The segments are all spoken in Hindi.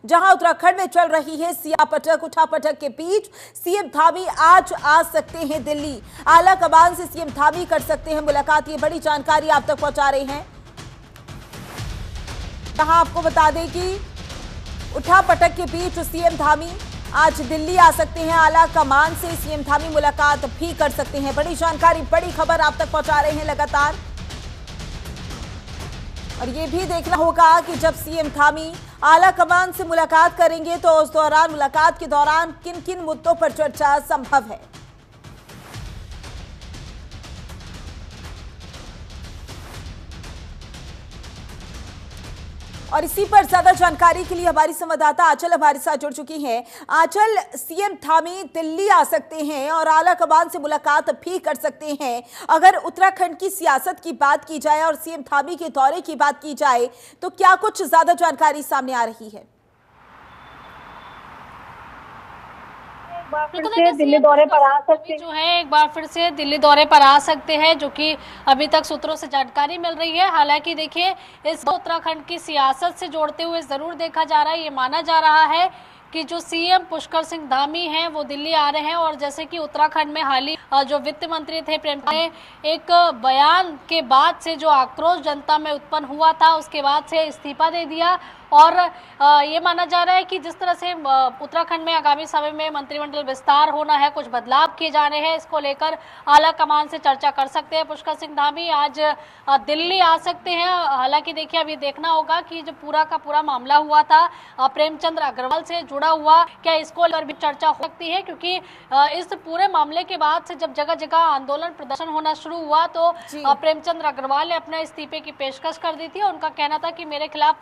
जहां उत्तराखंड में चल रही है सियापटक उठापटक के बीच सीएम धामी आज आ सकते हैं दिल्ली। आला कमान से सीएम धामी कर सकते हैं मुलाकात। ये बड़ी जानकारी आप तक पहुंचा रहे हैं। जहां आपको बता दें कि उठापटक के बीच सीएम धामी आज दिल्ली आ सकते हैं। आला कमान से सीएम धामी मुलाकात भी कर सकते हैं। बड़ी जानकारी, बड़ी खबर आप तक पहुंचा रहे हैं लगातार। और ये भी देखना होगा कि जब सीएम धामी आला कमान से मुलाकात करेंगे तो उस दौरान मुलाकात के दौरान किन किन मुद्दों पर चर्चा संभव है। और इसी पर ज्यादा जानकारी के लिए हमारी संवाददाता आंचल हमारे साथ जुड़ चुकी हैं। आंचल, सीएम धामी दिल्ली आ सकते हैं और आला कमान से मुलाकात भी कर सकते हैं। अगर उत्तराखंड की सियासत की बात की जाए और सीएम धामी के दौरे की बात की जाए तो क्या कुछ ज्यादा जानकारी सामने आ रही है? फिर से दिल्ली दौरे पर आ सकते जो है, एक बार फिर से दिल्ली दौरे पर आ सकते हैं, जो कि अभी तक सूत्रों से जानकारी मिल रही है। हालांकि देखिए, इस उत्तराखंड की सियासत से जोड़ते हुए जरूर देखा जा रहा है। ये माना जा रहा है कि जो सीएम पुष्कर सिंह धामी हैं वो दिल्ली आ रहे हैं। और जैसे कि उत्तराखंड में हाल ही जो वित्त मंत्री थे प्रेमचंद ने एक बयान के बाद से जो आक्रोश जनता में उत्पन्न हुआ था, उसके बाद से इस्तीफा दे दिया। और ये माना जा रहा है कि जिस तरह से उत्तराखंड में आगामी समय में मंत्रिमंडल विस्तार होना है, कुछ बदलाव किए जाने हैं, इसको लेकर आला कमान से चर्चा कर सकते हैं पुष्कर सिंह धामी। आज दिल्ली आ सकते हैं। हालांकि देखिए, अभी देखना होगा कि जो पूरा का पूरा मामला हुआ था प्रेमचंद अग्रवाल से जुड़ा हुआ, क्या इसको लेकर भी चर्चा हो सकती है, क्योंकि इस पूरे मामले के बाद से जब जगह जगह आंदोलन प्रदर्शन होना शुरू हुआ तो प्रेमचंद अग्रवाल ने अपने इस्तीफे की पेशकश कर दी थी। उनका कहना था कि मेरे खिलाफ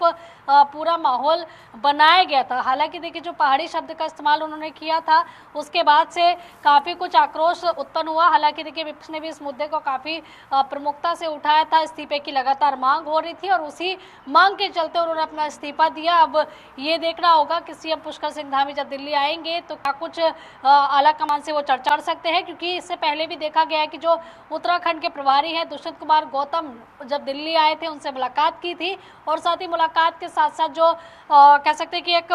पूरा माहौल बनाया गया था। हालांकि देखिए, जो पहाड़ी शब्द का इस्तेमाल उन्होंने किया था, उसके बाद से काफी कुछ आक्रोश उत्पन्न हुआ। हालांकि देखिए, विपक्ष ने भी इस मुद्दे को काफी प्रमुखता से उठाया था। इस्तीफे की लगातार मांग हो रही थी और उसी मांग के चलते उन्होंने अपना इस्तीफा दिया। अब ये देखना होगा कि सीएम पुष्कर सिंह धामी जब दिल्ली आएंगे तो क्या कुछ आला कमान से वो चर्चा कर सकते हैं, क्योंकि इससे पहले भी देखा गया है कि जो उत्तराखंड के प्रभारी हैं दुष्यंत कुमार गौतम जब दिल्ली आए थे, उनसे मुलाकात की थी। और साथ ही मुलाकात के साथ साथ जो कह सकते हैं कि एक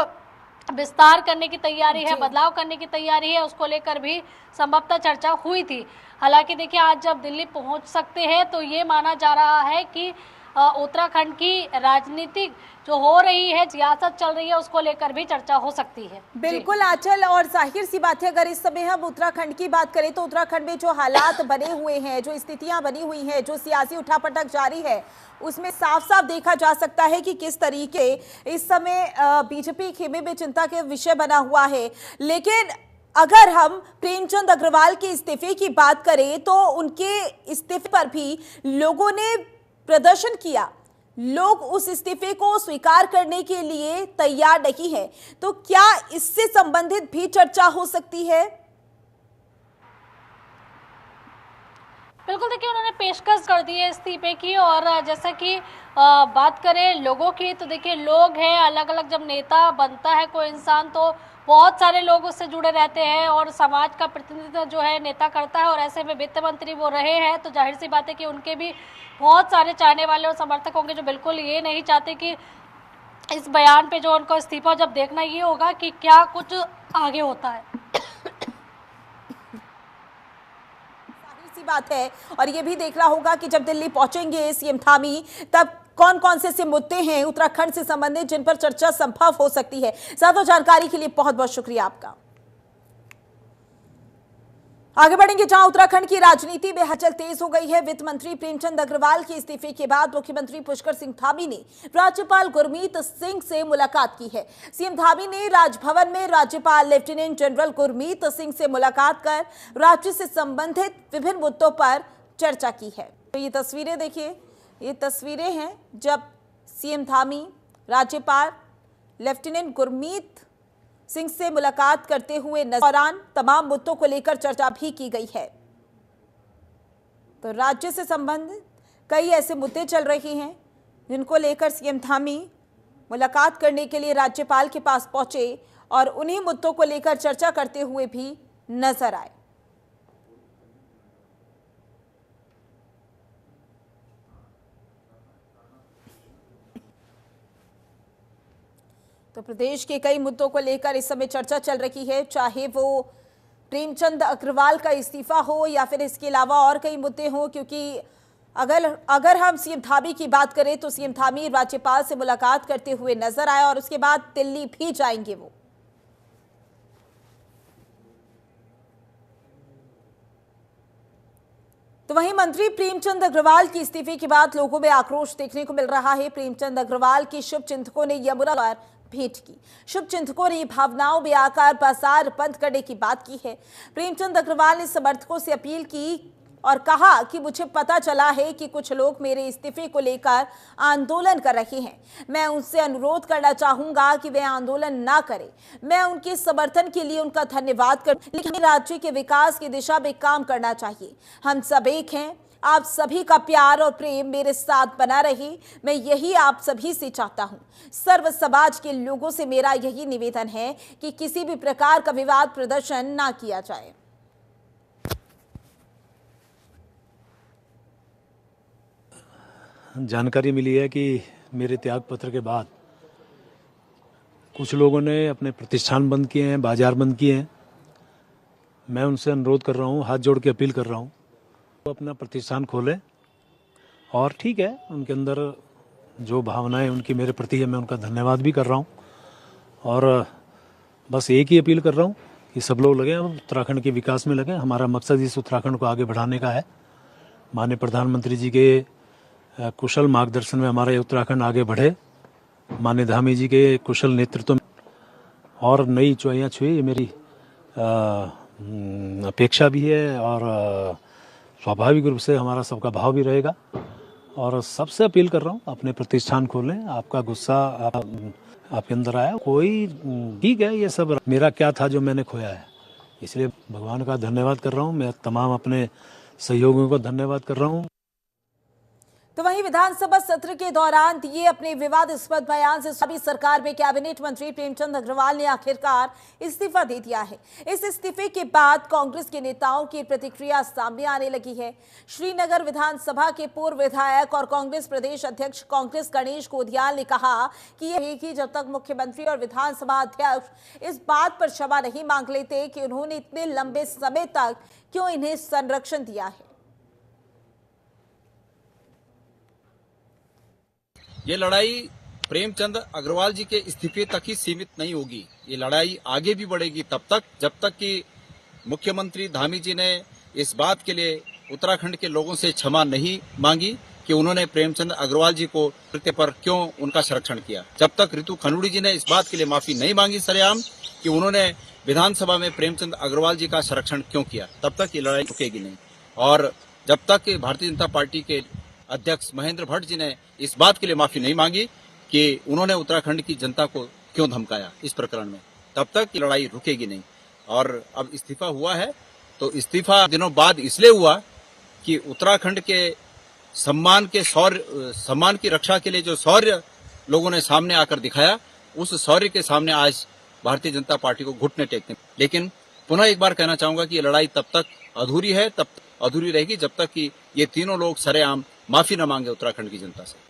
विस्तार करने की तैयारी है, बदलाव करने की तैयारी है, उसको लेकर भी संभवतः चर्चा हुई थी। हालांकि देखिए, आज जब दिल्ली पहुंच सकते हैं तो ये माना जा रहा है कि उत्तराखंड की राजनीतिक जो हो रही है, सियासत चल रही है, उसको लेकर भी चर्चा हो सकती है। बिल्कुल आंचल, और जाहिर सी बात है अगर इस समय हम उत्तराखंड की बात करें तो उत्तराखंड में जो हालात बने हुए हैं, जो स्थितियां बनी हुई हैं, जो सियासी उठापटक जारी है, उसमें साफ साफ देखा जा सकता है कि किस तरीके इस समय बीजेपी खेमे में चिंता के विषय बना हुआ है। लेकिन अगर हम प्रेमचंद अग्रवाल के इस्तीफे की बात करें तो उनके इस्तीफे पर भी लोगों ने प्रदर्शन किया। लोग उस इस्तीफे को स्वीकार करने के लिए तैयार नहीं है। तो क्या इससे संबंधित भी चर्चा हो सकती है? बिल्कुल, देखिए, उन्होंने पेशकश कर दी है इस्तीफे की। और जैसा कि बात करें लोगों की, तो देखिए, लोग हैं अलग अलग। जब नेता बनता है कोई इंसान तो बहुत सारे लोग उससे जुड़े रहते हैं और समाज का प्रतिनिधित्व जो है नेता करता है। और ऐसे में वित्त मंत्री वो रहे हैं, तो जाहिर सी बात है कि उनके भी बहुत सारे चाहने वाले और समर्थक होंगे जो बिल्कुल ये नहीं चाहते कि इस बयान पे जो उनको इस्तीफा, जब देखना ये होगा कि क्या कुछ आगे होता है। सी बात है। और ये भी देखना होगा कि जब दिल्ली पहुंचेंगे सीएम धामी तब कौन कौन से मुद्दे हैं उत्तराखंड से संबंधित जिन पर चर्चा संभव हो सकती है। ज्यादा जानकारी के लिए बहुत बहुत शुक्रिया आपका। आगे बढ़ेंगे जहां उत्तराखंड की राजनीति में हलचल तेज हो गई है। वित्त मंत्री प्रेमचंद अग्रवाल के इस्तीफे के बाद मुख्यमंत्री पुष्कर सिंह धामी ने राज्यपाल गुरमीत सिंह से मुलाकात की है। सीएम धामी ने राजभवन में राज्यपाल लेफ्टिनेंट जनरल गुरमीत सिंह से मुलाकात कर राज्य से संबंधित विभिन्न मुद्दों पर चर्चा की है। तो ये तस्वीरें देखिए, ये तस्वीरें हैं जब सीएम धामी राज्यपाल लेफ्टिनेंट गुरमीत सिंह से मुलाकात करते हुए दौरान तमाम मुद्दों को लेकर चर्चा भी की गई है। तो राज्य से संबंधित कई ऐसे मुद्दे चल रहे हैं जिनको लेकर सीएम धामी मुलाकात करने के लिए राज्यपाल के पास पहुंचे और उन्हीं मुद्दों को लेकर चर्चा करते हुए भी नजर आए। तो तो प्रदेश के कई मुद्दों को लेकर इस समय चर्चा चल रही है, चाहे वो प्रेमचंद अग्रवाल का इस्तीफा हो या फिर इसके अलावा और कई मुद्दे हों, क्योंकि अगर हम सीएम धामी की बात करें तो सीएम धामी राज्यपाल से मुलाकात करते हुए नजर आए और उसके बाद दिल्ली भी जाएंगे वो। तो वहीं मंत्री प्रेमचंद अग्रवाल की इस्तीफे के बाद लोगों में आक्रोश देखने को मिल रहा है। प्रेमचंद अग्रवाल के शुभचिंतकों ने यमुना पर भेंट की। शुभचिंतकों ने भावनाओं में आकर बाजार बंद करने की बात की है। प्रेमचंद अग्रवाल ने समर्थकों से अपील की और कहा कि मुझे पता चला है कि कुछ लोग मेरे इस्तीफे को लेकर आंदोलन कर रहे हैं। मैं उनसे अनुरोध करना चाहूंगा कि वे आंदोलन ना करें। मैं उनके समर्थन के लिए उनका धन्यवाद कर, लेकिन राज्य के विकास की दिशा में काम करना चाहिए। हम सब एक हैं। आप सभी का प्यार और प्रेम मेरे साथ बना रहे, मैं यही आप सभी से चाहता हूं। सर्व समाज के लोगों से मेरा यही निवेदन है कि किसी भी प्रकार का विवाद प्रदर्शन ना किया जाए। जानकारी मिली है कि मेरे त्याग पत्र के बाद कुछ लोगों ने अपने प्रतिष्ठान बंद किए हैं, बाजार बंद किए हैं। मैं उनसे अनुरोध कर रहा हूं, हाथ जोड़ के अपील कर रहा हूं, वो अपना प्रतिष्ठान खोलें। और ठीक है, उनके अंदर जो भावनाएं उनकी मेरे प्रति है, मैं उनका धन्यवाद भी कर रहा हूं। और बस एक ही अपील कर रहा हूं कि सब लोग लगे, उत्तराखंड के विकास में लगे। हमारा मकसद इस उत्तराखंड को आगे बढ़ाने का है। माननीय प्रधानमंत्री जी के कुशल मार्गदर्शन में हमारा उत्तराखंड आगे बढ़े। माननीय धामी जी के कुशल नेतृत्व में और नई ऊंचाइयां छुए, ये मेरी अपेक्षा भी है और स्वाभाविक रूप से हमारा सबका भाव भी रहेगा। और सबसे अपील कर रहा हूँ, अपने प्रतिष्ठान खोलें। आपका गुस्सा आपके अंदर आया, कोई ठीक है, ये सब मेरा क्या था जो मैंने खोया है, इसलिए भगवान का धन्यवाद कर रहा हूँ। मैं तमाम अपने सहयोगियों को धन्यवाद कर रहा हूँ। तो वहीं विधानसभा सत्र के दौरान दिए अपने विवादास्पद बयान से सभी सरकार में कैबिनेट मंत्री प्रेमचंद अग्रवाल ने आखिरकार इस्तीफा दे दिया है। इस इस्तीफे के बाद कांग्रेस के नेताओं की प्रतिक्रिया सामने आने लगी है। श्रीनगर विधानसभा के पूर्व विधायक और कांग्रेस प्रदेश अध्यक्ष कांग्रेस गणेश कोदियाल ने कहा कि यह कि जब तक मुख्यमंत्री और विधानसभा अध्यक्ष इस बात पर क्षमा नहीं मांग लेते कि उन्होंने इतने लंबे समय तक क्यों इन्हें संरक्षण दिया है। ये लड़ाई प्रेमचंद अग्रवाल जी के इस्तीफे तक ही सीमित नहीं होगी। ये लड़ाई आगे भी बढ़ेगी तब तक जब तक कि मुख्यमंत्री धामी जी ने इस बात के लिए उत्तराखंड के लोगों से क्षमा नहीं मांगी कि उन्होंने प्रेमचंद अग्रवाल जी को कृत्य पर क्यों उनका संरक्षण किया। जब तक ऋतु खनूड़ी जी ने इस बात के लिए माफी नहीं मांगी सरेआम कि उन्होंने विधानसभा में प्रेमचंद अग्रवाल जी का संरक्षण क्यों किया, तब तक ये लड़ाई रुकेगी नहीं। और जब तक भारतीय जनता पार्टी के अध्यक्ष महेंद्र भट्ट जी ने इस बात के लिए माफी नहीं मांगी कि उन्होंने उत्तराखंड की जनता को क्यों धमकाया इस प्रकरण में, तब तक ये लड़ाई रुकेगी नहीं। और अब इस्तीफा हुआ है तो इस्तीफा दिनों बाद इसलिए हुआ कि उत्तराखंड के सम्मान की रक्षा के लिए जो शौर्य लोगों ने सामने आकर दिखाया, उस शौर्य के सामने आज भारतीय जनता पार्टी को घुटने टेकने। लेकिन पुनः एक बार कहना चाहूंगा कि ये लड़ाई तब तक अधूरी है, तब अधूरी रहेगी जब तक कि ये तीनों लोग सरेआम माफी न मांगे उत्तराखंड की जनता से।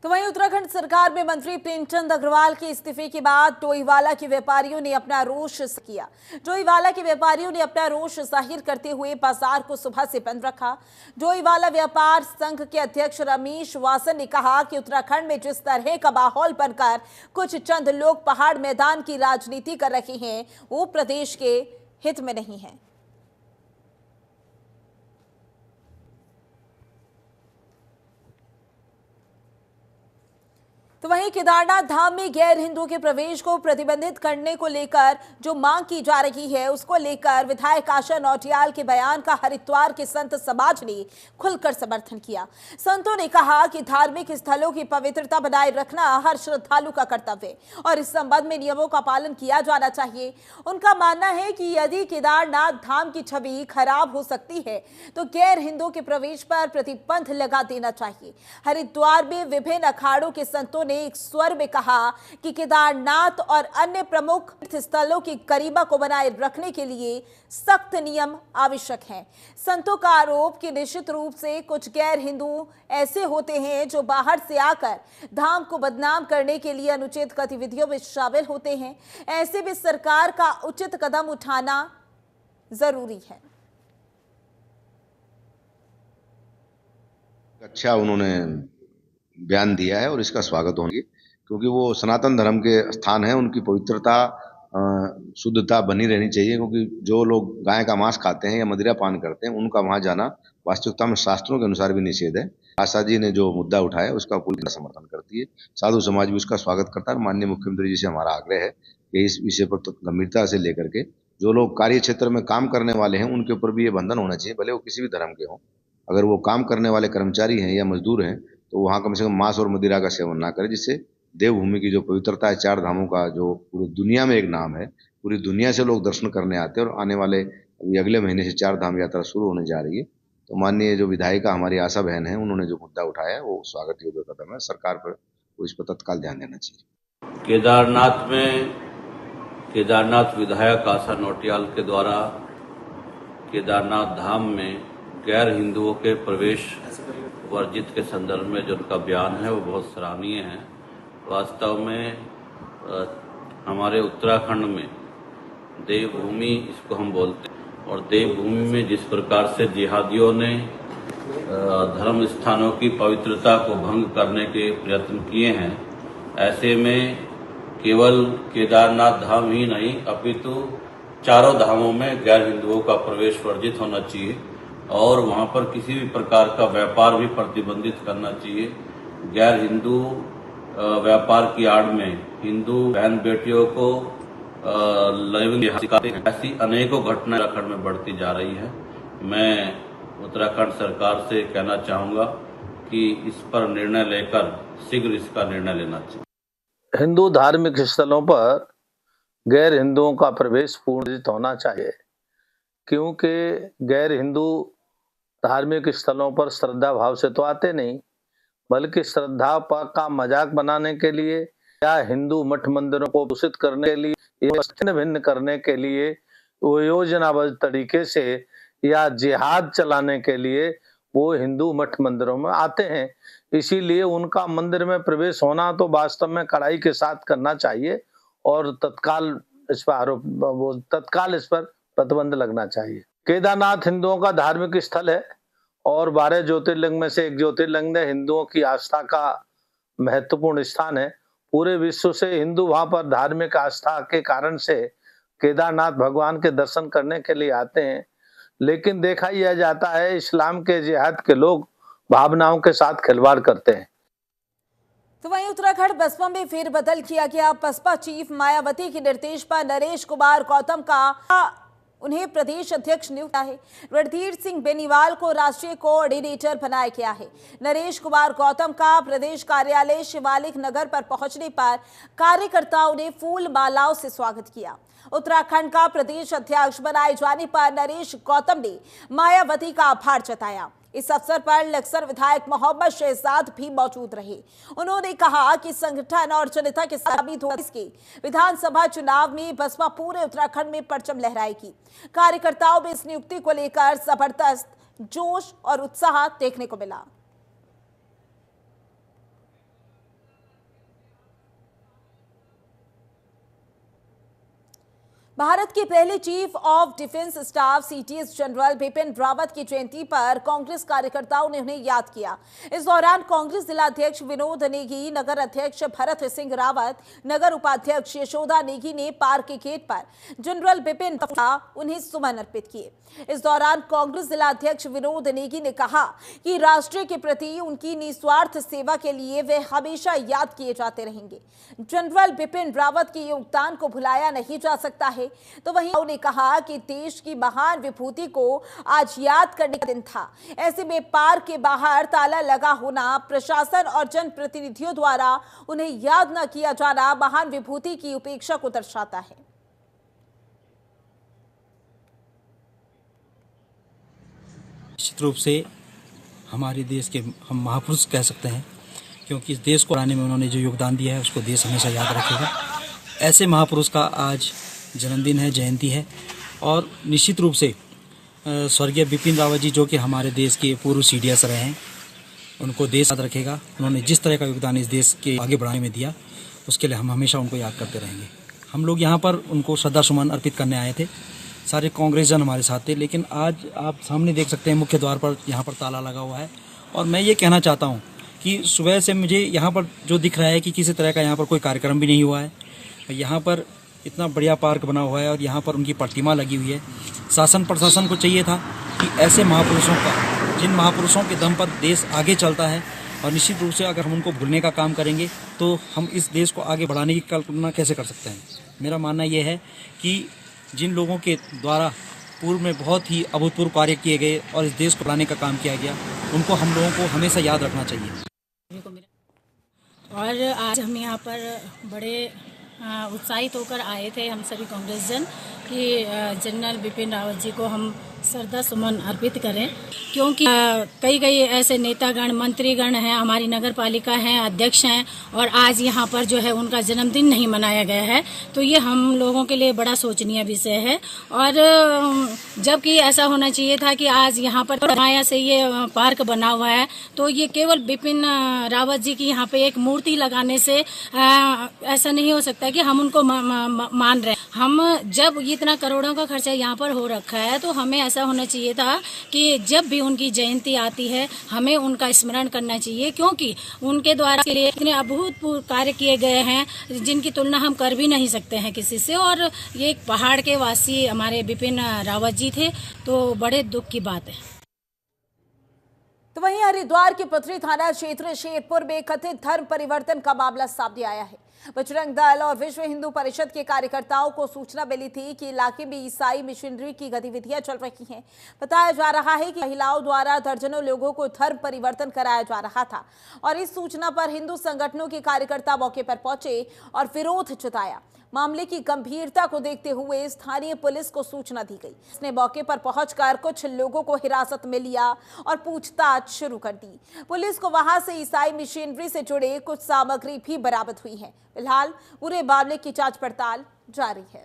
तो वहीं उत्तराखंड सरकार में मंत्री प्रेमचंद अग्रवाल के इस्तीफे के बाद डोईवाला के व्यापारियों ने अपना रोष किया। डोईवाला के व्यापारियों ने अपना रोष जाहिर करते हुए बाजार को सुबह से बंद रखा। डोईवाला व्यापार संघ के अध्यक्ष रमेश वासन ने कहा कि उत्तराखंड में जिस तरह का माहौल बनकर कुछ चंद लोग पहाड़ मैदान की राजनीति कर रहे हैं, वो प्रदेश के हित में नहीं है। तो वहीं केदारनाथ धाम में गैर हिंदुओं के प्रवेश को प्रतिबंधित करने को लेकर जो मांग की जा रही है, उसको लेकर विधायक आशा नौटियाल के बयान का हरिद्वार के संत समाज ने खुलकर समर्थन किया। संतों ने कहा कि धार्मिक स्थलों की पवित्रता बनाए रखना हर श्रद्धालु का कर्तव्य है और इस संबंध में नियमों का पालन किया जाना चाहिए। उनका मानना है कि यदि केदारनाथ धाम की छवि खराब हो सकती है तो गैर हिंदुओं के प्रवेश पर प्रतिबंध लगा देना चाहिए। हरिद्वार में विभिन्न अखाड़ों के संतों ने ने एक स्वर में कहा कि केदारनाथ और अन्य प्रमुख स्थलों की गरिमा को बनाए रखने के लिए सख्त नियम आवश्यक हैं। संतों का आरोप कि निश्चित रूप से कुछ गैर हिंदू ऐसे होते हैं जो बाहर से आकर धाम को बदनाम करने के लिए अनुचित गतिविधियों में शामिल होते हैं। ऐसे में सरकार का उचित कदम उठाना जरूरी है। अच्छा उन्होंने बयान दिया है और इसका स्वागत होंगे, क्योंकि वो सनातन धर्म के स्थान है, उनकी पवित्रता शुद्धता बनी रहनी चाहिए। क्योंकि जो लोग गाय का मांस खाते हैं या मदिरा पान करते हैं, उनका वहां जाना वास्तविकता में शास्त्रों के अनुसार भी निषेध है। आशा जी ने जो मुद्दा उठाया उसका पूरी समर्थन करती है, साधु समाज भी उसका स्वागत करता है। माननीय मुख्यमंत्री जी से हमारा आग्रह है कि इस विषय पर गंभीरता से लेकर के जो लोग कार्य क्षेत्र में काम करने वाले हैं उनके ऊपर भी ये बंधन होना चाहिए, भले वो किसी भी धर्म के हों। अगर वो काम करने वाले कर्मचारी हैं या मजदूर हैं तो वहाँ कम से कम मांस और मदिरा का सेवन ना करें, जिससे देवभूमि की जो पवित्रता है, चार धामों का जो पूरी दुनिया में एक नाम है, पूरी दुनिया से लोग दर्शन करने आते हैं। और आने वाले अगले महीने से चार धाम यात्रा शुरू होने जा रही है। तो माननीय जो विधायिका हमारी आशा बहन है, उन्होंने जो मुद्दा उठाया है वो स्वागत योग्य कदम है। सरकार पर इस पर तत्काल ध्यान देना चाहिए। केदारनाथ में केदारनाथ विधायक आशा नौटियाल के द्वारा केदारनाथ धाम में गैर हिंदुओं के प्रवेश वर्जित के संदर्भ में जो उनका बयान है वो बहुत सराहनीय है। वास्तव में हमारे उत्तराखंड में देवभूमि इसको हम बोलते हैं, और देवभूमि में जिस प्रकार से जिहादियों ने धर्म स्थानों की पवित्रता को भंग करने के प्रयत्न किए हैं, ऐसे में केवल केदारनाथ धाम ही नहीं अपितु चारों धामों में गैर हिंदुओं का प्रवेश वर्जित होना चाहिए और वहां पर किसी भी प्रकार का व्यापार भी प्रतिबंधित करना चाहिए। गैर हिंदू व्यापार की आड़ में हिंदू बहन बेटियों को ऐसी अनेकों घटनाएं उत्तराखंड में बढ़ती जा रही है। मैं उत्तराखंड सरकार से कहना चाहूंगा कि इस पर निर्णय लेकर शीघ्र इसका निर्णय लेना चाहिए। हिंदू धार्मिक स्थलों पर गैर हिंदुओं का प्रवेश पूर्णित होना चाहिए, क्योंकि गैर हिंदू धार्मिक स्थलों पर श्रद्धा भाव से तो आते नहीं, बल्कि श्रद्धा का मजाक बनाने के लिए या हिंदू मठ मंदिरों को दूषित करने के लिए या छिन्न भिन्न करने के लिए वो योजनाबद्ध तरीके से या जिहाद चलाने के लिए वो हिंदू मठ मंदिरों में आते हैं। इसीलिए उनका मंदिर में प्रवेश होना तो वास्तव में कड़ाई के साथ करना चाहिए और तत्काल इस पर प्रतिबंध लगना चाहिए। केदारनाथ हिंदुओं का धार्मिक स्थल है और 12 ज्योतिर्लिंग में से एक ज्योतिर्लिंग है। हिंदुओं की आस्था का महत्वपूर्ण स्थान है। पूरे विश्व से हिंदू वहां पर धार्मिक आस्था के कारण से केदारनाथ भगवान के दर्शन करने के लिए आते हैं। लेकिन देखा यह जाता है इस्लाम के जिहाद के लोग भावनाओं के साथ खिलवाड़ करते हैं। तो वहीं उत्तराखंड बसपा में फेरबदल किया गया। बसपा चीफ मायावती के निर्देश पर नरेश कुमार गौतम का उन्हें प्रदेश अध्यक्ष नियुक्त है। रणधीर सिंह बेनीवाल को राष्ट्रीय कोऑर्डिनेटर बनाया गया है। नरेश कुमार गौतम का प्रदेश कार्यालय शिवालिक नगर पर पहुंचने पर कार्यकर्ताओं ने फूल मालाओं से स्वागत किया। उत्तराखंड का प्रदेश अध्यक्ष बनाए जाने पर नरेश गौतम ने मायावती का आभार जताया। इस अवसर पर लक्सर विधायक मोहम्मद शहजाद भी मौजूद रहे। उन्होंने कहा कि संगठन और जनता के साबित हो इसके विधानसभा चुनाव में बसपा पूरे उत्तराखंड में परचम लहराएगी। कार्यकर्ताओं में इस नियुक्ति को लेकर जबरदस्त जोश और उत्साह देखने को मिला। भारत के पहले chief of defence staff CTS general Bipin Rawat की जयंती पर कांग्रेस कार्यकर्ताओं ने उन्हें याद किया। इस दौरान कांग्रेस जिलाध्यक्ष विनोद नेगी, नगर अध्यक्ष भरत सिंह रावत, नगर उपाध्यक्ष यशोदा नेगी ने पार्क के गेट पर जनरल बिपिन उन्हें सुमन अर्पित किए। इस दौरान कांग्रेस जिलाध्यक्ष विनोद नेगी ने कहा कि राष्ट्र के प्रति उनकी निस्वार्थ सेवा के लिए वे हमेशा याद किए जाते रहेंगे। जनरल बिपिन रावत के योगदान को भुलाया नहीं जा सकता है। तो वहीं उन्होंने कहा कि देश की महान विभूति को आज याद करने का दिन था। ऐसे में पार्क के बाहर ताला लगा होना, प्रशासन और जनप्रतिनिधियों द्वारा उन्हें याद न किया जाना महान विभूति की उपेक्षा को दर्शाता है। निश्चित रूप से हमारे देश के हम महापुरुष कह सकते हैं क्योंकि इस देश को बनाने में उन्होंने जो योगदान दिया है उसको देश हमेशा याद रखेगा। ऐसे महापुरुष का आज जन्मदिन है, जयंती है, और निश्चित रूप से स्वर्गीय बिपिन रावत जी जो कि हमारे देश के पूर्व CDS रहे हैं, उनको देश याद रखेगा। उन्होंने जिस तरह का योगदान इस देश के आगे बढ़ाने में दिया, उसके लिए हम हमेशा उनको याद करते रहेंगे। हम लोग यहाँ पर उनको श्रद्धा सुमन अर्पित करने आए थे, सारे कांग्रेसजन हमारे साथ थे, लेकिन आज आप सामने देख सकते हैं मुख्य द्वार पर यहाँ पर ताला लगा हुआ है। और मैं ये कहना चाहता हूँ कि सुबह से मुझे यहाँ पर जो दिख रहा है कि किसी तरह का यहाँ पर कोई कार्यक्रम भी नहीं हुआ है। यहाँ पर इतना बढ़िया पार्क बना हुआ है और यहाँ पर उनकी प्रतिमा लगी हुई है। शासन प्रशासन को चाहिए था कि ऐसे महापुरुषों का, जिन महापुरुषों के दम पर देश आगे चलता है, और निश्चित रूप से अगर हम उनको भूलने का काम करेंगे तो हम इस देश को आगे बढ़ाने की कल्पना कैसे कर सकते हैं। मेरा मानना यह है कि जिन लोगों के द्वारा पूर्व में बहुत ही अभूतपूर्व कार्य किए गए और इस देश को बढ़ाने का काम किया गया, उनको हम लोगों को हमेशा याद रखना चाहिए। और आज हम यहाँ पर बड़े उत्साहित होकर आए थे, हम सभी कांग्रेसजन, कि जनरल बिपिन रावत जी को हम श्रद्धा सुमन अर्पित करें, क्योंकि कई ऐसे नेतागण, मंत्रीगण हैं, हमारी नगर पालिका हैं, अध्यक्ष हैं, और आज यहाँ पर जो है उनका जन्मदिन नहीं मनाया गया है। तो ये हम लोगों के लिए बड़ा शोचनीय विषय है। और जबकि ऐसा होना चाहिए था कि आज यहाँ पर माया से ये पार्क बना हुआ है, तो ये केवल बिपिन रावत जी की यहाँ पे एक मूर्ति लगाने से ऐसा नहीं हो सकता कि हम उनको मान रहे हैं। हम जब इतना करोड़ों का खर्चा यहाँ पर हो रखा है, तो हमें ऐसा होना चाहिए था कि जब भी उनकी जयंती आती है हमें उनका स्मरण करना चाहिए, क्योंकि उनके द्वारा के लिए इतने अभूतपूर्व कार्य किए गए हैं जिनकी तुलना हम कर भी नहीं सकते हैं किसी से। और ये एक पहाड़ के वासी हमारे बिपिन रावत जी थे, तो बड़े दुख की बात है। तो वहीं हरिद्वार के पथरी थाना क्षेत्र शेरपुर में कथित धर्म परिवर्तन का मामला सामने आया है। बजरंग दल और विश्व हिंदू परिषद के कार्यकर्ताओं को सूचना मिली थी कि इलाके में ईसाई मिशनरी की गतिविधियां चल रही हैं। बताया जा रहा है कि महिलाओं द्वारा दर्जनों लोगों को धर्म परिवर्तन कराया जा रहा था, और इस सूचना पर हिंदू संगठनों के कार्यकर्ता मौके पर पहुंचे और विरोध जताया। मामले की गंभीरता को देखते हुए स्थानीय पुलिस को सूचना दी गई। इसने मौके पर पहुंचकर कुछ लोगों को हिरासत में लिया और पूछताछ शुरू कर दी। पुलिस को वहां से ईसाई मिशनरी से जुड़े कुछ सामग्री भी बरामद हुई है। फिलहाल पूरे मामले की जांच पड़ताल जारी है।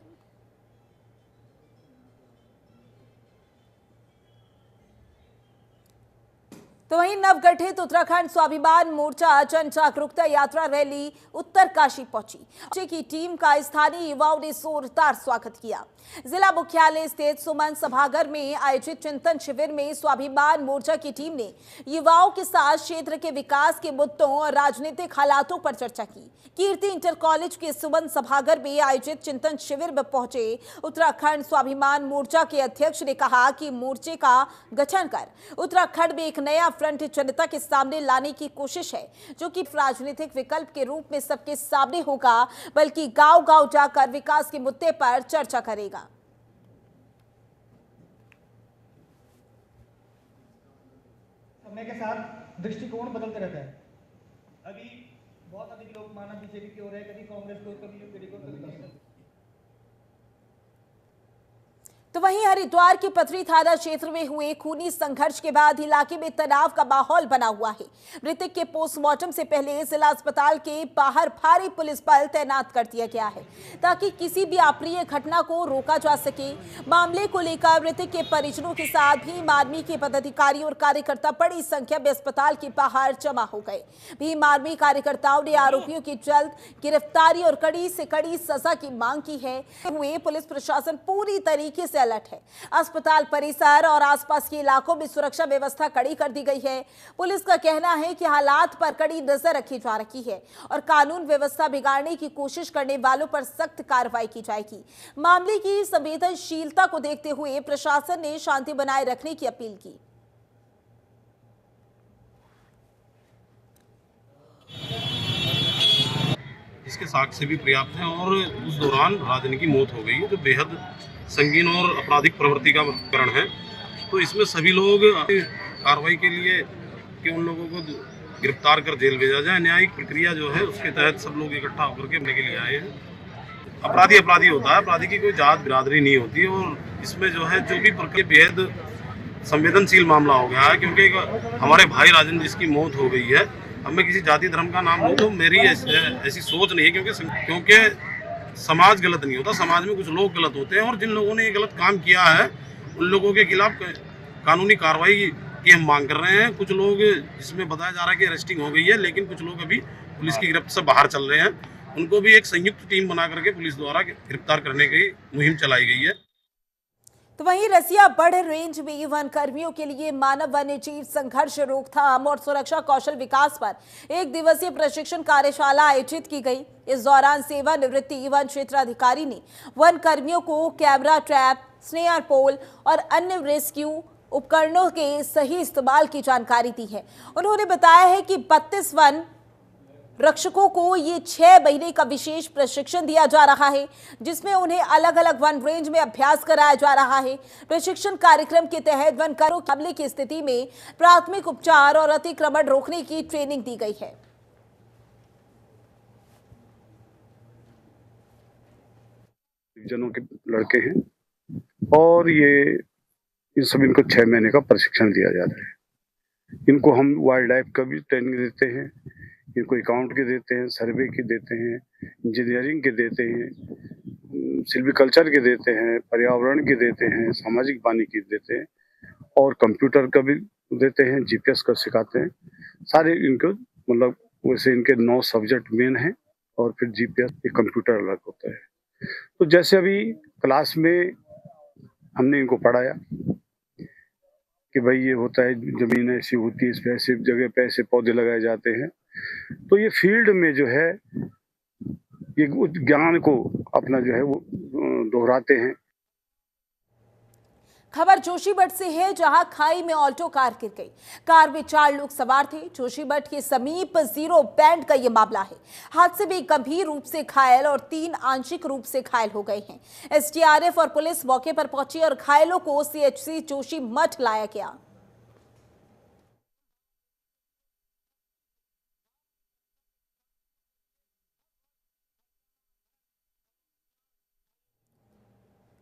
तो वहीं नवगठित उत्तराखंड स्वाभिमान मोर्चा जन जागरूकता यात्रा रैली उत्तरकाशी पहुंची। मोर्चे की टीम का स्थानीय युवाओं ने जोरदार स्वागत किया। जिला मुख्यालय स्थित सुमन सभागार में आयोजित चिंतन शिविर में स्वाभिमान मोर्चा की टीम ने युवाओं के साथ क्षेत्र के विकास के मुद्दों और राजनीतिक हालातों पर चर्चा की। कीर्ति इंटर कॉलेज के सुमन सभागार में आयोजित चिंतन शिविर में पहुंचे उत्तराखंड स्वाभिमान मोर्चा के अध्यक्ष ने कहा कि मोर्चे का गठन कर उत्तराखंड में एक नया फ्रंट जनता के सामने लाने की कोशिश है, जो कि राजनीतिक विकल्प के रूप में सबके सामने होगा, बल्कि गांव-गांव जाकर विकास के मुद्दे पर चर्चा करेगा। समय के साथ दृष्टिकोण बदलते रहता है। अभी बहुत अधिक लोग माना बीजेपी की ओर है, कभी कांग्रेस को, कभी यूपीडी को, कभी कांग्रेस। तो वहीं हरिद्वार के पथरी थाना क्षेत्र में हुए खूनी संघर्ष के बाद इलाके में तनाव का माहौल बना हुआ है। मृतक के पोस्टमार्टम से पहले जिला अस्पताल के बाहर भारी पुलिस बल तैनात कर दिया गया है, ताकि किसी भी अप्रिय घटना को रोका जा सके। मामले को लेकर मृतक के परिजनों के साथ भीम आर्मी के पदाधिकारी और कार्यकर्ता बड़ी संख्या में अस्पताल के बाहर जमा हो गए। भीम आर्मी कार्यकर्ताओं ने आरोपियों की जल्द गिरफ्तारी और कड़ी से कड़ी सजा की मांग की है। हुए पुलिस प्रशासन पूरी तरीके से अलर्ट है। अस्पताल परिसर और आसपास के इलाकों में सुरक्षा व्यवस्था कड़ी कर दी गई है। पुलिस का कहना है कि हालात पर कड़ी नजर रखी जा रही है और कानून व्यवस्था बिगाड़ने की कोशिश करने वालों पर सख्त कार्रवाई की जाएगी। मामले की संवेदनशीलता को देखते हुए प्रशासन ने शांति बनाए रखने की अपील की। इसके साक्ष्य भी पर्याप्त हैं और उस दौरान राजन की मौत हो गई, जो बेहद संगीन और आपराधिक प्रवृत्ति का प्रकरण है। तो इसमें सभी लोग कार्रवाई के लिए कि उन लोगों को गिरफ्तार कर जेल भेजा जाए। न्यायिक प्रक्रिया जो है उसके तहत सब लोग इकट्ठा होकर के अपने के लिए आए हैं। अपराधी अपराधी होता है, अपराधी की कोई जात बिरादरी नहीं होती। और इसमें जो है जो भी प्रक्रिया बेहद संवेदनशील मामला हो गया है, क्योंकि हमारे भाई राजन जिसकी मौत हो गई है अब मैं किसी जाति धर्म का नाम लूँ तो मेरी ऐसी सोच नहीं है, क्योंकि समाज गलत नहीं होता, समाज में कुछ लोग गलत होते हैं और जिन लोगों ने ये गलत काम किया है उन लोगों के खिलाफ कानूनी कार्रवाई की हम मांग कर रहे हैं। कुछ लोग, जिसमें बताया जा रहा है कि अरेस्टिंग हो गई है, लेकिन कुछ लोग अभी पुलिस की गिरफ्त से बाहर चल रहे हैं, उनको भी एक संयुक्त टीम बना करके पुलिस द्वारा गिरफ्तार करने की मुहिम चलाई गई है। तो वहीं रसियाबढ़ रेंज में वन कर्मियों के लिए मानव वन्य जीव संघर्ष रोकथाम और सुरक्षा कौशल विकास पर 1 दिवसीय प्रशिक्षण कार्यशाला आयोजित की गई। इस दौरान सेवानिवृत्त वन क्षेत्र अधिकारी ने वन कर्मियों को कैमरा ट्रैप, स्नेयर पोल और अन्य रेस्क्यू उपकरणों के सही इस्तेमाल की जानकारी दी है। उन्होंने बताया है कि 32 वन रक्षकों को ये 6 महीने का विशेष प्रशिक्षण दिया जा रहा है, जिसमें उन्हें अलग अलग वन रेंज में अभ्यास कराया जा रहा है। प्रशिक्षण कार्यक्रम के तहत वनकरों के हमले की स्थिति में प्राथमिक उपचार और अतिक्रमण रोकने की ट्रेनिंग दी गई है। जनों के लड़के हैं और इन सभी को 6 महीने का प्रशिक्षण दिया जा रहा है। इनको हम वाइल्ड लाइफ का भी ट्रेनिंग देते हैं, इनको अकाउंट के देते हैं, सर्वे के देते हैं, इंजीनियरिंग के देते हैं, सिल्वीकल्चर के देते हैं, पर्यावरण के देते हैं, सामाजिक वानिकी के देते हैं और कंप्यूटर का भी देते हैं, जीपीएस का सिखाते हैं। सारे इनको मतलब वैसे इनके 9 सब्जेक्ट मेन हैं और फिर जीपीएस, एक कंप्यूटर अलग होता है। तो जैसे अभी क्लास में हमने इनको पढ़ाया कि भाई ये होता है, जमीन ऐसी होती है, इस पे ऐसी जगह पे ऐसे पौधे लगाए जाते हैं, तो ये फील्ड में जो है ये ज्ञान को अपना जो है वो दोहराते हैं। खबर जोशीमठ से है, जहां खाई में ऑल्टो कार गिर गई। कार में 4 लोग सवार थे। जोशीमठ के समीप जीरो बैंड का यह मामला है। हादसे में गंभीर रूप से घायल और 3 आंशिक रूप से घायल हो गए हैं। एसडीआरएफ और पुलिस मौके पर पहुंची और घायलों को सीएचसी जोशीमठ लाया गया।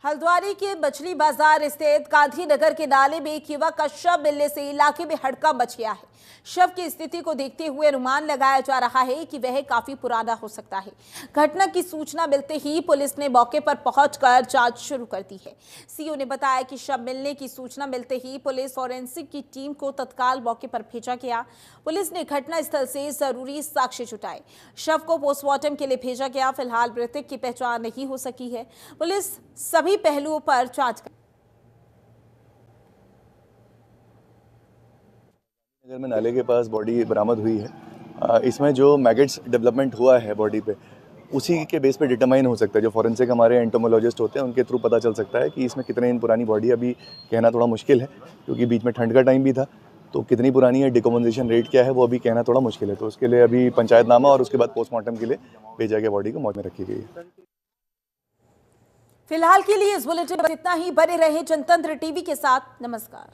हल्द्वानी के मछली बाजार स्थित गांधीनगर के नाले में एक युवक का शव मिलने से इलाके में हड़कंप मच गया है। शव की स्थिति को देखते हुए अनुमान लगाया जा रहा है कि वह काफी पुराना हो सकता है। घटना की सूचना मिलते ही पुलिस ने मौके पर पहुंचकर जांच शुरू कर दी है। सीओ ने बताया कि शव मिलने की सूचना मिलते ही पुलिस फॉरेंसिक की टीम को तत्काल मौके पर भेजा गया। पुलिस ने घटनास्थल से जरूरी साक्ष्य जुटाए। शव को पोस्टमार्टम के लिए भेजा गया। फिलहाल मृतक की पहचान नहीं हो सकी है। पुलिस सभी पहलुओं पर जांच कर नगर में नाले के पास बॉडी बरामद हुई है। इसमें जो मैगेट्स डेवलपमेंट हुआ है बॉडी पे, उसी के बेस पे डिटरमाइन हो सकता है। जो फॉरेंसिक हमारे एंटोमोलॉजिस्ट होते हैं उनके थ्रू पता चल सकता है कि इसमें कितने दिन पुरानी बॉडी। अभी कहना थोड़ा मुश्किल है क्योंकि बीच में ठंड का टाइम भी था, तो कितनी पुरानी है, डिकम्पोजिशन रेट क्या है, वो अभी कहना थोड़ा मुश्किल है। तो उसके लिए अभी पंचायतनामा और उसके बाद पोस्टमार्टम के लिए भेजा गया, बॉडी को मौत में रखी गई है। फिलहाल के लिए इस बुलेटिन में इतना ही। बने रहे जनतंत्र टीवी के साथ। नमस्कार।